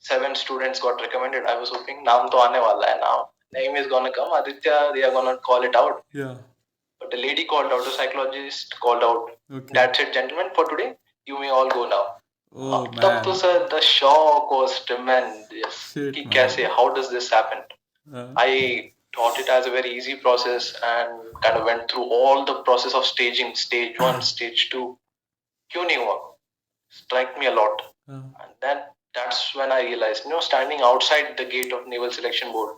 7 students got recommended. I was hoping naam to aane wala hai now. Name is gonna come. Aditya, they are gonna call it out. Yeah. But the lady called out, the psychologist called out. Okay. That's it, gentlemen, for today. You may all go now. Oh अब तक तो man. Sir the shock was tremendous. Shit, कि man. कैसे, how does this happen? I thought it as a very easy process and kind of went through all the process of staging, stage 1, stage 2. क्यों नहीं हुआ? Struck me a lot. And then that's when I realized, standing outside the gate of Naval Selection Board,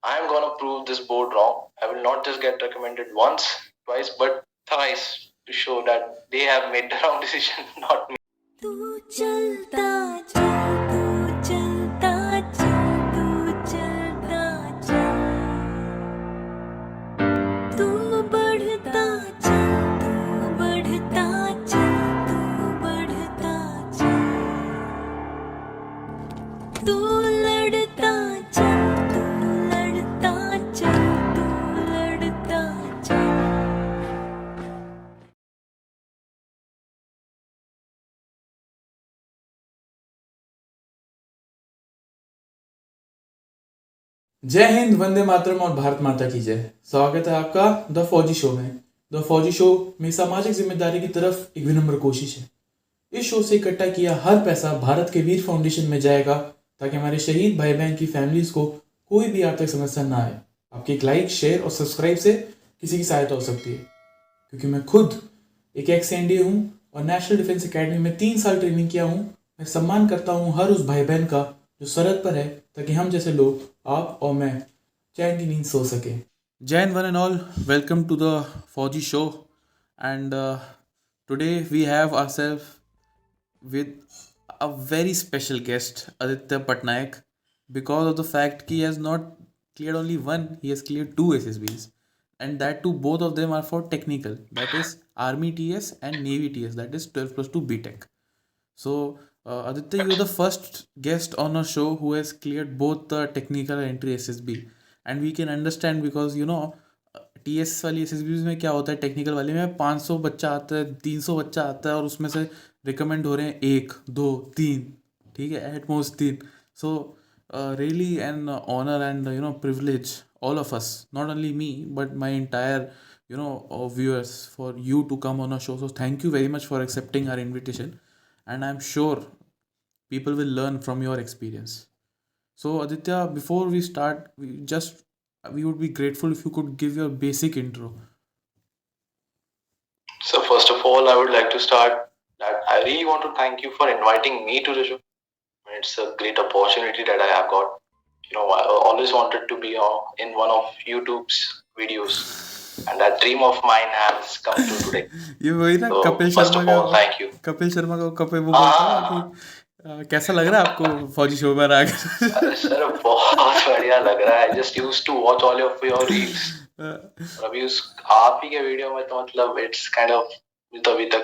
I am gonna prove this board wrong. I will not just get recommended once, twice, but thrice to show that they have made the wrong decision, not me. तू चलता चल, तू चलता चल, तू चलता चल, तू बढ़ता चल, तू बढ़ता चल, तू बढ़ता चल, तू लड़ता चल, तू लड़ता चल, तू लड़ता चल. जय हिंद, वंदे मातरम और भारत माता की जय. स्वागत है आपका द फौजी शो में. द फौजी शो में सामाजिक जिम्मेदारी की तरफ एक विनम्र कोशिश है. इस शो से इकट्ठा किया हर पैसा भारत के वीर फाउंडेशन में जाएगा ताकि हमारे शहीद भाई बहन की फैमिलीज को कोई भी आर्थिक समस्या ना आए. आपके एक लाइक, शेयर और सब्सक्राइब से किसी की सहायता हो सकती है. क्योंकि मैं खुद एक एक्स एनडीए हूँ और नेशनल डिफेंस एकेडमी में 3 साल ट्रेनिंग किया हूँ. मैं सम्मान करता हूँ हर उस भाई बहन का जो सरहद पर है, ताकि हम जैसे लोग, आप और मैं, चैन की नींद सो सके. जय हिंद one and all, welcome to the Fauji show. And today we have ourselves with a very special guest, Aditya Patnaik, because of the fact he has not cleared only one, he has cleared 2 SSBs, and that too both of them are for technical, that is Army TS and Navy TS, that is 12 plus 2 BTech. So Aditya, you're the first guest on our show who has cleared both the technical and entry SSB, and we can understand because TS वाली SSBs में क्या होता है, technical वाले में 500 बच्चा आता है, 300 बच्चा आता है, और उसमें से रिकमेंड हो रहे हैं 1, 2, 3, ठीक है, at most 3. So really an honour and privilege, all of us, not only me but my entire viewers, for you to come on our show. So thank you very much for accepting our invitation, and I'm sure people will learn from your experience. So Aditya, before we start, we would be grateful if you could give your basic intro. So first of all, I would like to start that I really want to thank you for inviting me to the show. It's a great opportunity that I have got. I always wanted to be in one of YouTube's videos, and that dream of mine has come true today. ये वही ना, So Kapil first Sharma of all, thank you. Kapil Sharma का कपिल वो बोलता है ना कि कैसा लग रहा है आपको फौजी शो में आकर. अरे सर बहुत बढ़िया लग रहा है. I just used to watch all of your reels. और अभी उस आप ही के वीडियो में तो मतलब it's kind of तो अभी तक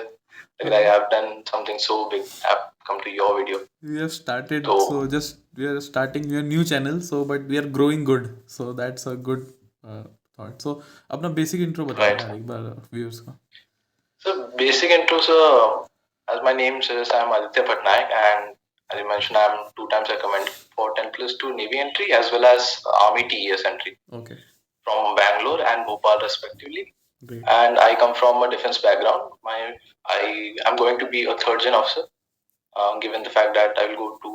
लग रहा है I have done something so big. I've come to your video. We have started, so just we are starting your new channel, so but we are growing good, so that's a good thought. So अपना basic intro बताओ यार एक बार viewers को. So basic intro, sir. As my name says, I am Aditya Patnaik, and as you mentioned, I am 2 times recommended for 10 plus 2 Navy entry as well as Army TES entry. Okay. From Bangalore and Bhopal respectively. Great. And I come from a defense background. I am going to be a third gen officer, given the fact that I will go to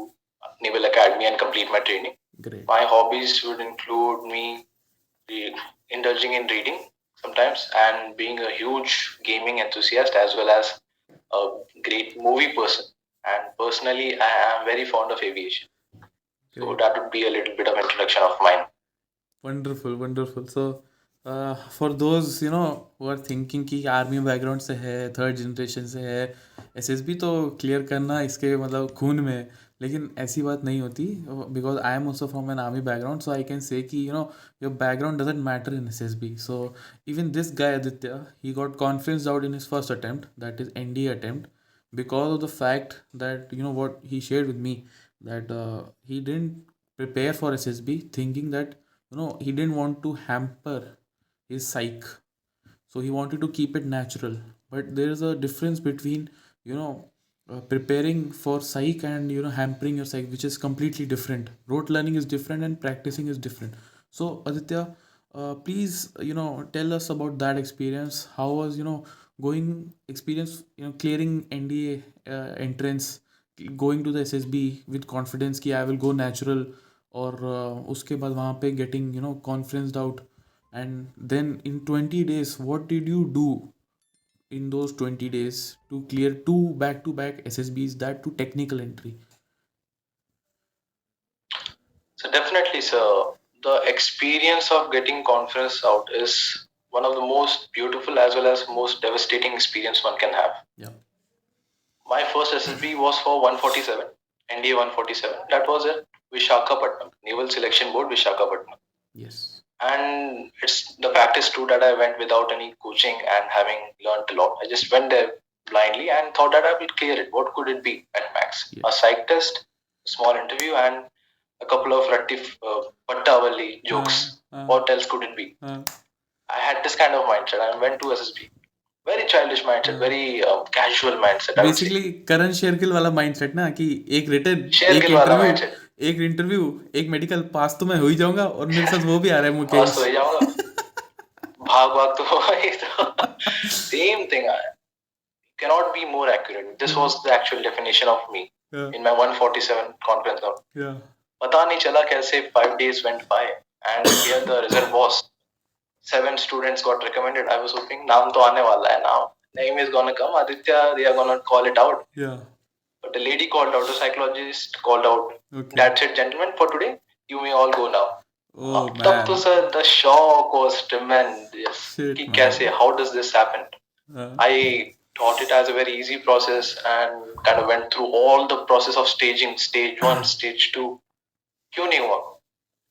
Naval Academy and complete my training. Great. My hobbies would include me indulging in reading sometimes and being a huge gaming enthusiast as well as a great movie person. And personally, I am very fond of aviation. Great. So that would be a little bit of introduction of mine. Wonderful, wonderful. So for those who are thinking कि army background से है, third generation से है, SSB तो clear करना इसके मतलब खून में है. लेकिन ऐसी बात नहीं होती, because I am also from an army background, so I can say कि your background doesn't matter in SSB. So even this guy Aditya, he got conferenced out in his first attempt, that is NDA attempt, because of the fact that what he shared with me, that he didn't prepare for SSB thinking that he didn't want to hamper his psyche, so he wanted to keep it natural. But there is a difference between preparing for psych and hampering your psych, which is completely different. Rote learning is different and practicing is different. So Aditya, please tell us about that experience. How was going experience, clearing NDA entrance, going to the SSB with confidence कि I will go natural, और उसके बाद वहाँ पे getting conferenced out, and then in 20 days what did you do in those 20 days to clear two back-to-back SSBs, that to technical entry? So definitely, sir, the experience of getting conference out is one of the most beautiful as well as most devastating experience one can have. Yeah. My first SSB was for 147, NDA 147. That was at Vishakhapatnam, Naval Selection Board, Vishakhapatnam. Yes. And it's the fact is true that I went without any coaching and having learned a lot. I just went there blindly and thought that I will clear it. What could it be at max? Yeah. A psych test, a small interview, and a couple of pattawali jokes. What else could it be? I had this kind of mindset. I went to SSB. Very childish mindset, very casual mindset. I would say. Basically Karan Shergill वाला mindset ना, कि एक return, एक शेरगिल वाला interview, mindset. एक interview, एक medical pass तो मैं हो ही जाऊंगा, और मेरे साथ वो भी आ रहा है पास मुकेश. तो हो जाऊंगा. भाग भाग तो होगा ही तो. Same thing. Cannot be more accurate. This was the actual definition of me in my 147 conference call. Yeah. पता नहीं चला कैसे 5 days went by and here the result was 7 students got recommended. I was hoping नाम तो आने वाला है now. Name is gonna come. Aditya, they are gonna call it out. Yeah. But the lady called out, the psychologist called out. Okay. That's it, gentlemen, for today. You may all go now. Oh man. तब तो sir, the shock was tremendous. Shit, कि man. कैसे, how does this happen? I thought it as a very easy process and kind of went through all the process of staging, stage 1, stage 2. क्यों नहीं हुआ?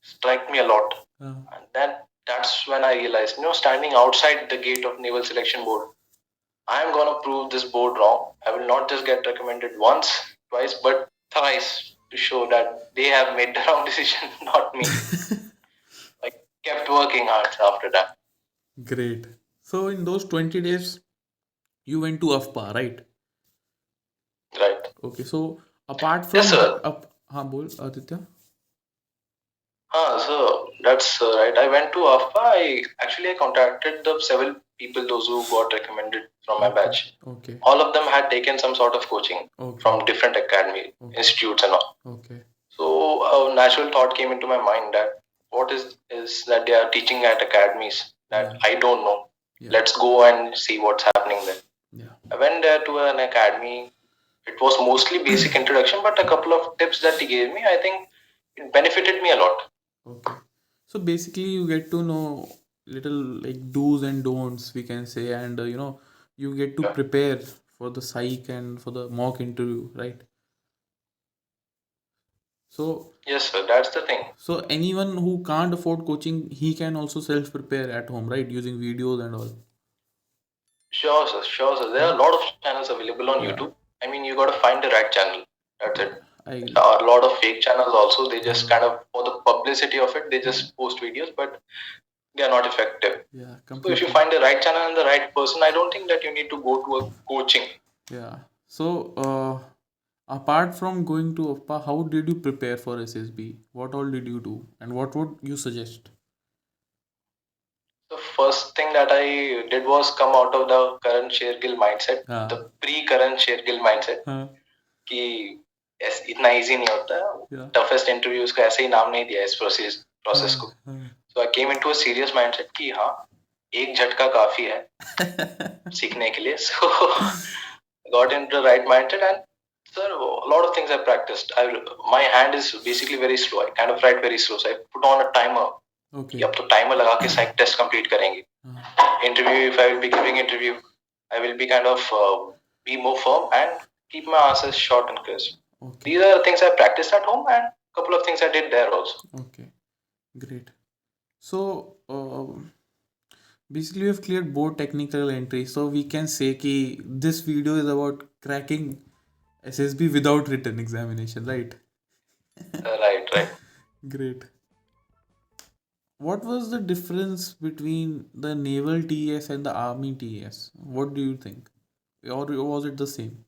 Strike me a lot. And then that's when I realized, standing outside the gate of Naval Selection Board, I am gonna prove this board wrong. I will not just get recommended once, twice, but thrice to show that they have made the wrong decision, not me. I kept working hard after that. Great. So in those 20 days, you went to AFPA, right? Right. Okay. So apart from yes, sir. हाँ बोल Aditya. So that's right. I went to AFPA. I contacted the several people, those who got recommended from my batch. Okay. All of them had taken some sort of coaching from different academy institutes and all. Okay. So a natural thought came into my mind that what is that they are teaching at academies that I don't know. Yeah. Let's go and see what's happening there. Yeah. I went there to an academy. It was mostly basic introduction, but a couple of tips that he gave me, I think it benefited me a lot. Okay. So basically you get to know little like do's and don'ts, we can say, and you get to prepare for the psych and for the mock interview, right? So yes, sir, that's the thing. So anyone who can't afford coaching, he can also self prepare at home, right, using videos and all. Sure, sir. There are a lot of channels available on YouTube. I mean, you got to find the right channel. That's it. There are a lot of fake channels also. They just kind of, for the publicity of it, they just post videos, but they are not effective. Yeah, completely. So if you find the right channel and the right person, I don't think that you need to go to a coaching. Yeah. So apart from going to AFPA, how did you prepare for SSB? What all did you do, and what would you suggest? The first thing that I did was come out of the Karan Shergill mindset, the pre-Karan Shergill mindset, कि इतना easy नहीं होता. Toughest interviews को ऐसे ही नाम नहीं दिया इस process को. So I came into a serious mindset कि हाँ, एक झटका काफी है सीखने के लिए. So I got into the right mindset and sir, a lot of things I practiced. My hand is basically very slow. I kind of write very slow. So I put on a timer. Okay. अब तो timer लगा के psych test complete करेंगे. Interview, if I will be giving interview, I will be kind of be more firm and keep my answers short and crisp. Okay. These are the things I practiced at home and a couple of things I did there also. Okay, great. So basically we have cleared both technical entry. So we can say कि this video is about cracking SSB without written examination, right? Right. Great. What was the difference between the naval TES and the army TES? What do you think? Or was it the same?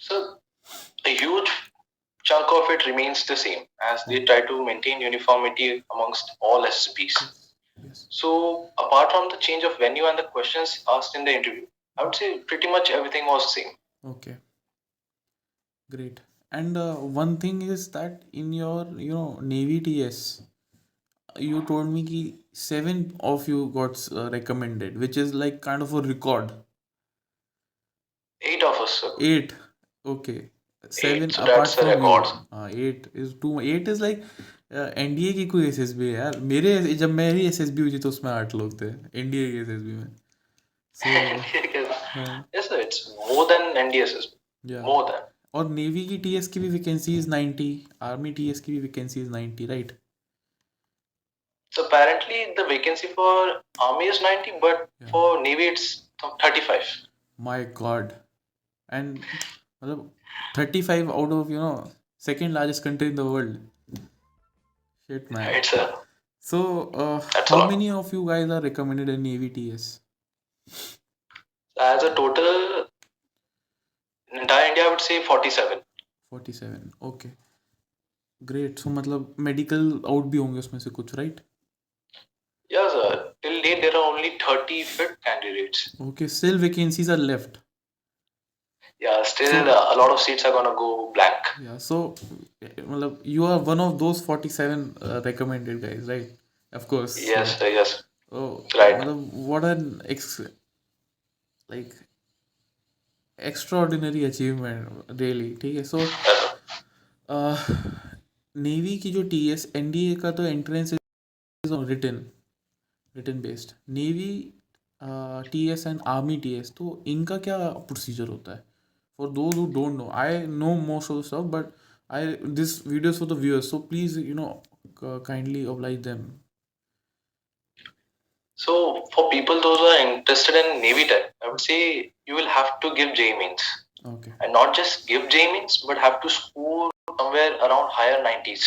So a huge chunk of it remains the same as they try to maintain uniformity amongst all SSBs. Yes. So apart from the change of venue and the questions asked in the interview, I would say pretty much everything was the same. Okay. Great. And one thing is that in your, Navy TS, you told me ki 7 of you got recommended, which is like kind of a record. 8 of us, sir. 8. Okay. 7 8, so apart that's a from record. you. 8 is too. 8 is like NDA की कोई SSB है यार. मेरे जब मेरी SSB हुई थी तो उसमें 8 लोग थे एनडीए की एसएसबी में. So yes sir, it's more than NDSS. yeah. More than. और नेवी की टीएस की भी वैकेंसी इज 90, आर्मी टीएस की भी vacancy is 90, right? So apparently the vacancy for army is 90, but for navy it's 35. My God. And 35 out of second largest country in the world. Shit, man. It's a So how many of you guys are recommended in Navy TS? As a total in entire India, I would say 47. 47. Okay. Great. So मतलब medical out भी होंगे उसमें से कुछ, right? Yes, sir. Till date, there are only 30 fit candidates. Okay. Still vacancies are left. Yeah, still a lot of seats are gonna go blank. Yeah. So मतलब you are one of those 47 recommended guys, right? Of course. Yes, sir, yes. Oh, right. मतलब what an like extraordinary achievement, really. ठीक है. So navy की जो TS NDA का तो entrance is written based. Navy TS and army TS, तो इनका क्या प्रोसीजर होता है? For those who don't know, I know most of the stuff but I this videos for the viewers, so please kindly oblige them. So for people those who are interested in Navy Tech, I would say you will have to give J means. Okay. And not just give J means, but have to score somewhere around higher 90s.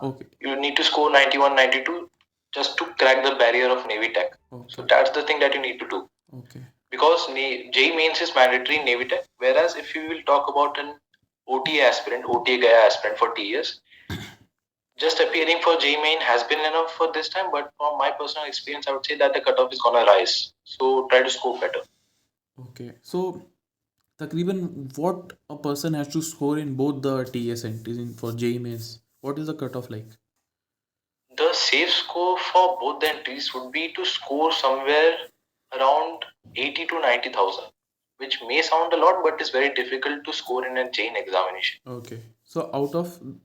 Okay. You need to score 91, 92 just to crack the barrier of Navy Tech. Okay. So that's the thing that you need to do. Okay. Because J mains is mandatory in Navy Tech, whereas if you will talk about an OTA aspirant, OTA Gaya aspirant for TES, just appearing for J main has been enough for this time, but from my personal experience, I would say that the cutoff is gonna rise. So try to score better. Okay. So takriban what a person has to score in both the TS entries for J mains? What is the cutoff like? The safe score for both the entries would be to score somewhere around 80 to 90,000, which may sound a lot, but is very difficult to score in a chain examination. Okay. So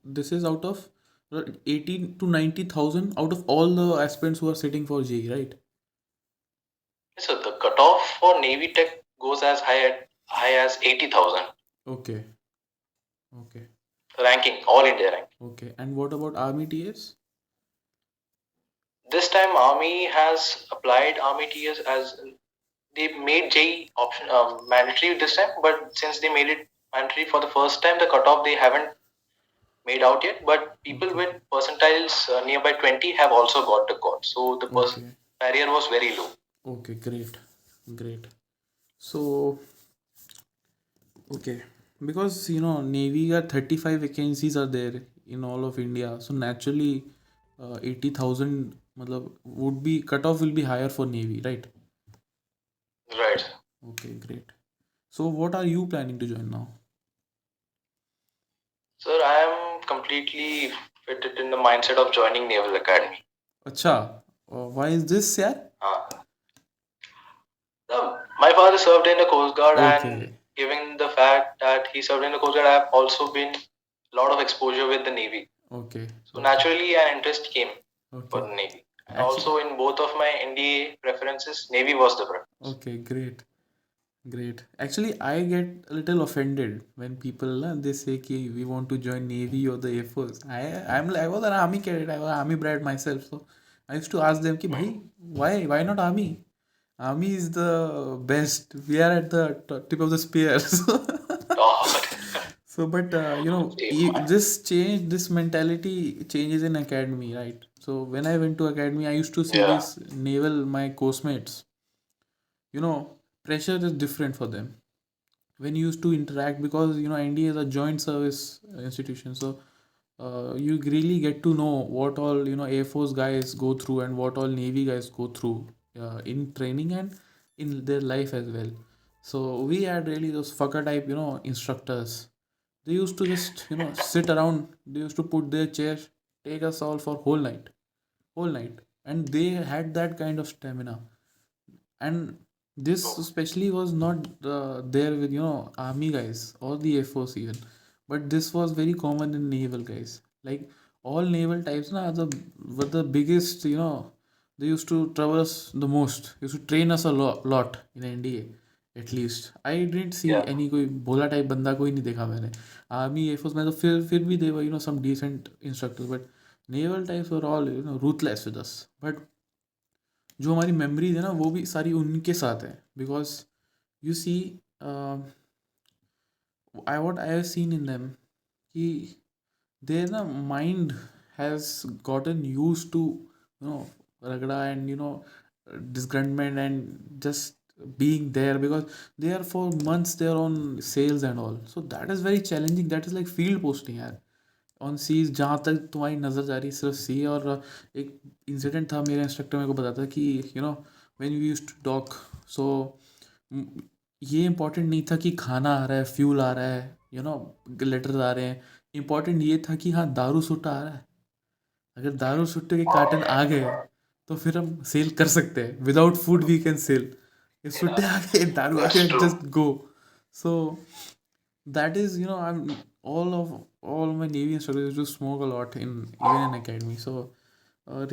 this is out of 18 to 90,000 out of all the aspirants who are sitting for JE, right? So the cutoff for Navy Tech goes as high as 80,000. Okay. Okay. Ranking, all India rank. Okay. And what about Army TS? This time Army has applied Army TS as they made JE option mandatory this time, but since they made it mandatory for the first time, the cutoff they haven't made out yet. But people with percentiles nearby 20 have also got the call, so the barrier was very low. Okay, great. So okay, because Navy got 35 vacancies are there in all of India, so naturally 80,000 would be cutoff will be higher for Navy, right? Right. Okay, great. So what are you planning to join now? Sir, I am completely fitted in the mindset of joining Naval Academy. Acha, why is this, yaar? My father served in the Coast Guard, and given the fact that he served in the Coast Guard, I have also been a lot of exposure with the Navy. Okay. So naturally an interest came for the Navy. And also in both of my NDA preferences, Navy was the preference. Okay, great. Actually, I get a little offended when people they say ki we want to join Navy or the Air Force. I was an Army cadet. I was Army brat myself. So I used to ask them ki bhai, why not Army? Army is the best. We are at the tip of the spear. So, but this mentality changes in academy, right? So when I went to academy, I used to see these naval, my course mates. Pressure is different for them. when you used to interact, because NDA is a joint service institution, so you really get to know what all Air Force guys go through and what all Navy guys go through in training and in their life as well. So we had really those fucker type instructors. They used to just sit around. They used to put their chair, take us all for whole night, and they had that kind of stamina. And this So, especially was not there with army guys or the Air Force even, but this was very common in naval guys. Like all naval types na were the biggest. They used to trouble us the most. Used to train us a lot in NDA. At least I didn't see yeah. any कोई भोला type बंदा कोई नहीं देखा मैंने. Army air force में तो फिर भी they were some decent instructors, but naval types were all ruthless with us. But जो हमारी मेमोरीज है ना वो भी सारी उनके साथ है, because you see I what I have seen in them कि देयर ना mind has gotten use to रगड़ा एंड disgruntlement and just being there, because they are for months they are on sales and all, so that is very challenging. That is like field posting यार, on seize जहाँ तक तुम्हारी नज़र जा रही है सिर्फ सी. और एक इंसिडेंट था, मेरे इंस्ट्रक्टर मेरे को बताता कि when you used to talk, so ये इंपॉर्टेंट नहीं था कि खाना आ रहा है, फ्यूल आ रहा है, लेटर्स आ रहे हैं. इंपॉर्टेंट ये था कि हाँ दारू सुट्टा आ रहा है. अगर दारू सुट्टे के कार्टन आ गए तो फिर हम सेल कर सकते हैं. Without food we can sell. ये सुट्टे आ गए, दारू आ That's गए, true. Just go. So that is I'm all my Navy instructors used to smoke a lot in even in academy. So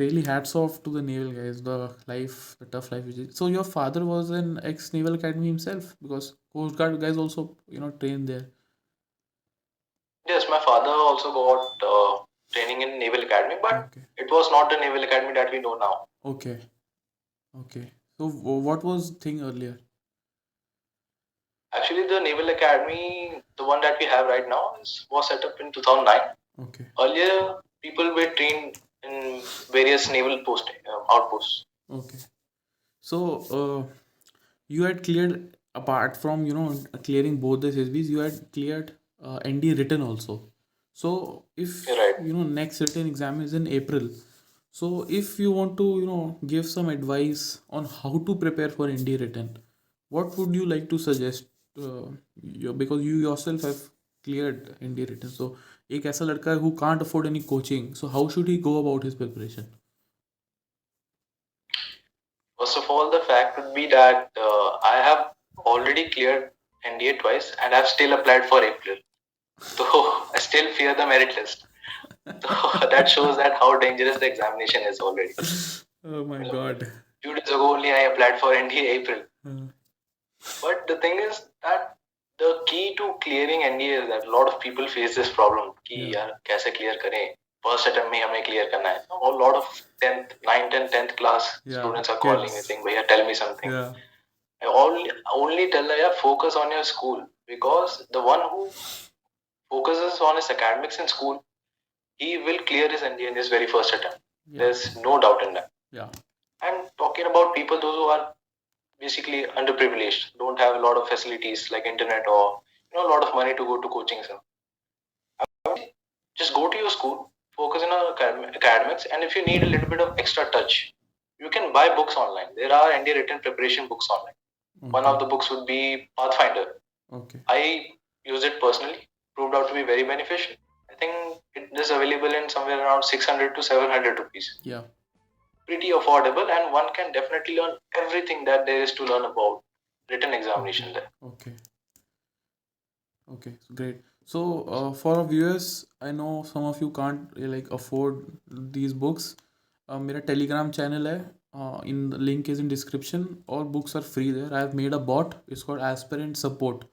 really hats off to the naval guys, the tough life which is. So your father was an ex naval academy himself, because coast guard guys also trained there. Yes, my father also got training in Naval Academy, but Okay. it was not the Naval Academy that we know now. Okay. So what was thing earlier? Actually, the Naval Academy, the one that we have right now, was set up in 2009. Okay. Earlier, people were trained in various naval outposts. Okay. So you had cleared, apart from clearing both the SSBs, you had cleared ND written also. So if Right. next written exam is in April, so if you want to give some advice on how to prepare for ND written, what would you like to suggest? Because you yourself have cleared ND written, so एक ऐसा लड़का है who can't afford any coaching, so how should he go about his preparation? First of all, the fact would be that I have already cleared NDA twice and I've still applied for April. So I still fear the merit list. So that shows that how dangerous the examination is already. Oh my God. 2 days ago only I applied for NDA April. But the thing is that the key to clearing NDA is that a lot of people face this problem कि यार कैसे clear करें, first attempt में हमें clear करना है. A lot of 10th, 9th and 10th class students are calling me saying भैया tell me something. I only tell them, focus on your school, because the one who focuses on his academics in school, he will clear his NDA in his very first attempt. There's no doubt in that. And talking about people, those who are basically underprivileged, don't have a lot of facilities like internet or a lot of money to go to coaching center. Just go to your school, focus on academics, and if you need a little bit of extra touch, you can buy books online. There are NDA written preparation books online. One of the books would be Pathfinder. Okay. I used it personally. Proved out to be very beneficial. I think it is available in somewhere around 600 to 700 rupees. Yeah. Pretty affordable, and one can definitely learn everything that there is to learn about written examination there. Okay, great. So for our viewers, I know some of you can't afford these books. मेरा Telegram channel है. In the link is in description. All books are free there. I have made a bot. It's called Aspirant Support.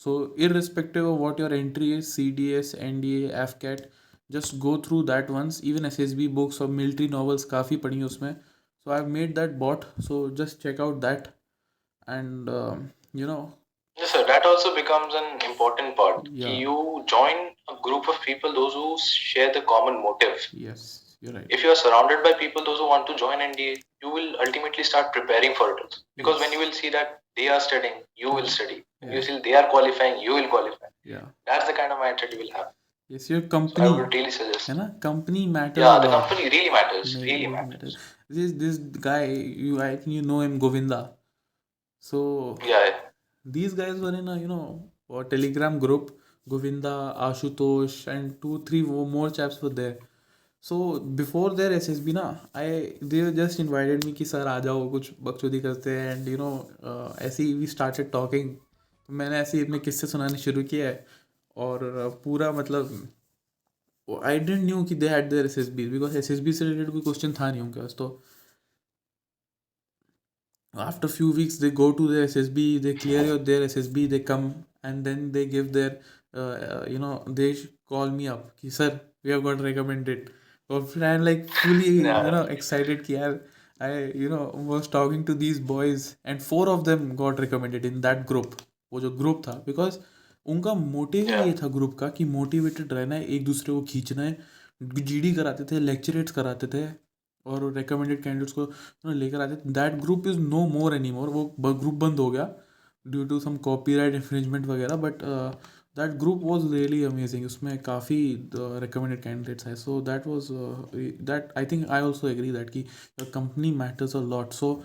So irrespective of what your entry is, CDS, NDA, AFCAT, just go through that once. Even SSB books or military novels काफ़ी पढ़ी हैं उसमें. So I've made that bot. So just check out that, and Yes, sir. That also becomes an important part. You join a group of people, those who share the common motive. Yes, you're right. If you are surrounded by people, those who want to join NDA, you will ultimately start preparing for it. Because when you will see that they are studying, you will study. Yeah. You feel they are qualifying, you will qualify. Yeah. That's the kind of mindset you will have. Yes, your So I company, would really suggest. है ना, company matters Yeah, a the lot. company really matters. Make Really बहुत matters. matters. This guy, I think you know him, Govinda. So Yeah. these guys were in a Telegram group. Govinda, Ashutosh, and 2-3 more chaps were there. So before their SSB ना, they just invited me कि sir आ जाओ कुछ बकचोदी करते हैं, and ऐसे ही we started talking. तो मैंने ऐसे ही अपने किस्से सुनाने शुरू किया है, और पूरा मतलब I didn't knew कि they had their SSB, because SSB से related कोई क्वेश्चन था नहीं उनके पास. तो after few weeks they go to their SSB, they clear their SSB, they come, and then they give their they call me up कि sir we have got recommended. और फिर I'm like fully excited कि यार I was talking to these boys, and 4 of them got recommended in that group. वो जो group था, because उनका motive ही ये था ग्रुप का कि मोटिवेटेड रहना है, एक दूसरे को खींचना है. जीडी कराते थे, लेक्चरेट्स कराते थे, और रिकमेंडेड कैंडिडेट्स को लेकर आते थे. That group is no more any more. वो ग्रुप बंद हो गया due to some copyright infringement वगैरह, but that group was really amazing. उसमें काफ़ी रिकमेंडेड कैंडिडेट्स हैं. So that was that I think I also agree that कि your company matters a lot. So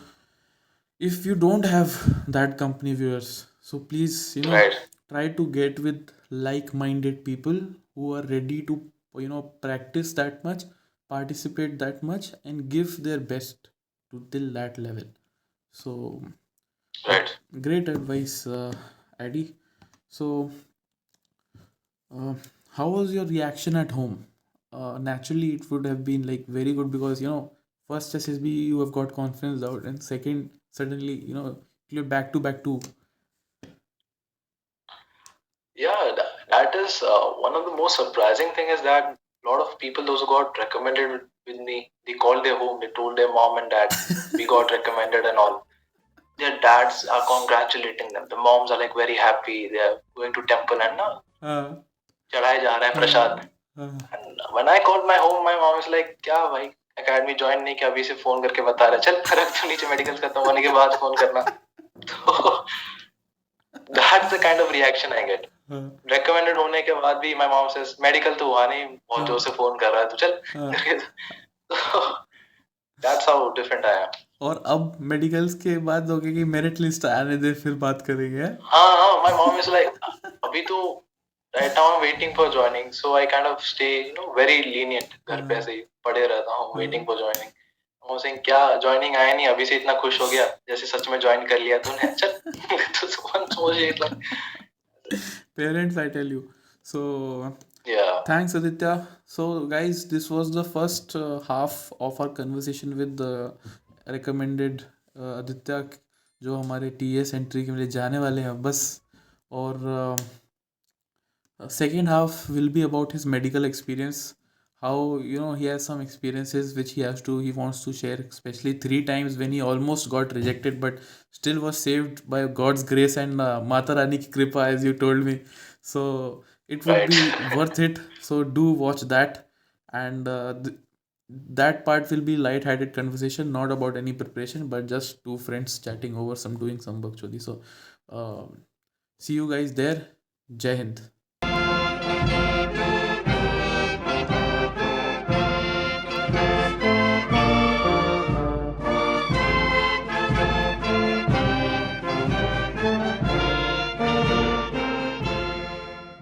if you don't have that company, viewers, so please Right. try to get with like-minded people who are ready to practice that much, participate that much, and give their best to till that level. So Right. great advice, Addy. So how was your reaction at home? Naturally it would have been like very good, because first SSB you have got confidence out, and second suddenly you're back to back to. Yeah, that is one of the most surprising thing is that a lot of people, those who got recommended with me, they called their home, they told their mom and dad, we got recommended and all. Their dads are congratulating them. The moms are like very happy. They are going to temple and चढ़ाए जा रहा है प्रसाद. And when I called my home, my mom is like, क्या भाई academy join नहीं किया, अभी से फोन करके बता रहा है, चल रख तो नीचे मेडिकल खत्म होने के बाद फोन करना. तो that's the kind of reaction I get. Recommended होने के बाद भी my mom says मेडिकल तो हुआ नहीं, बहुत जोर से फोन कर रहा है, तो चल. That's how different I am. और अब मेडिकल्स के बाद हो गया कि मेरिट लिस्ट आने दे फिर बात करेंगे. हाँ, my mom is like, अभी तो right now I'm waiting for joining, so I kind of stay very lenient. घर पे ऐसे ही पड़े रहता हूँ waiting for joining. I'm saying क्या joining आया नहीं, अभी से इतना खुश हो गया जैसे सच में join कर लिया तूने, चल. तो सोच like parents, I tell you. So yeah, thanks Aditya. So guys, this was the first half of our conversation with the recommended Aditya, जो हमारे TES एंट्री के लिए जाने वाले हैं बस. और second half will be about his medical experience, how he has some experiences which he wants to share, especially 3 times when he almost got rejected but still was saved by God's grace and Mata Rani ki kripa, as you told me. So it would be worth it. So do watch that, and that part will be light-hearted conversation, not about any preparation, but just two friends chatting over doing some bakchodi. So see you guys there. Jai Hind.